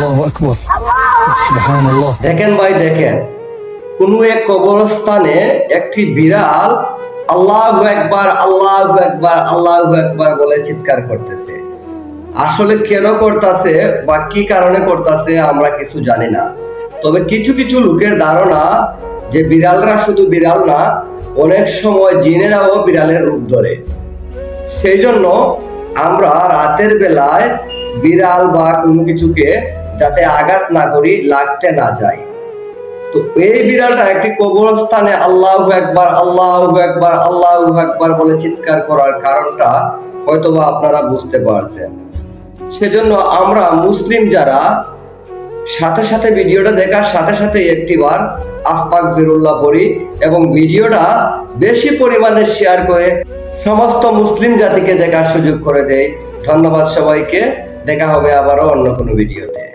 আল্লাহু আকবার, সুবহানাল্লাহ। দেখেন ভাই, দেখেন, কোনো এক কবরস্থানে একটি বিড়াল আল্লাহু আকবার, আল্লাহু আকবার, আল্লাহু আকবার বলে চিৎকার করতেছে। আসলে কেন করতেছে বা কি কারণে করতেছে আমরা কিছু জানি না। তবে কিছু কিছু লোকের ধারণা যে বিড়ালরা শুধু বিড়াল না, অনেক সময় জিনেরাও বিড়ালের রূপ ধরে। সেই জন্য আমরা রাতের বেলায় বিড়াল বা কোনো কিছুকে যাতে আঘাত না করি, লাগতে না যায়। তো এই বিড়ালটা একটি কবরস্থানে আল্লাহু আকবার, আল্লাহু আকবার, আল্লাহু আকবার বলে চিৎকার করার কারণটা হয়তোবা আপনারা বুঝতে পারছেন। সেজন্য আমরা মুসলিম যারা সাথে সাথে ভিডিওটা দেখার সাথে সাথে একটিবার আস্তাগফিরুল্লাহ পড়ি এবং ভিডিওটা বেশি পরিমাণে শেয়ার করে সমস্ত মুসলিম জাতিকে দেখার সুযোগ করে দেয়। ধন্যবাদ সবাইকে। দেখা হবে আবারও অন্য কোনো ভিডিওতে।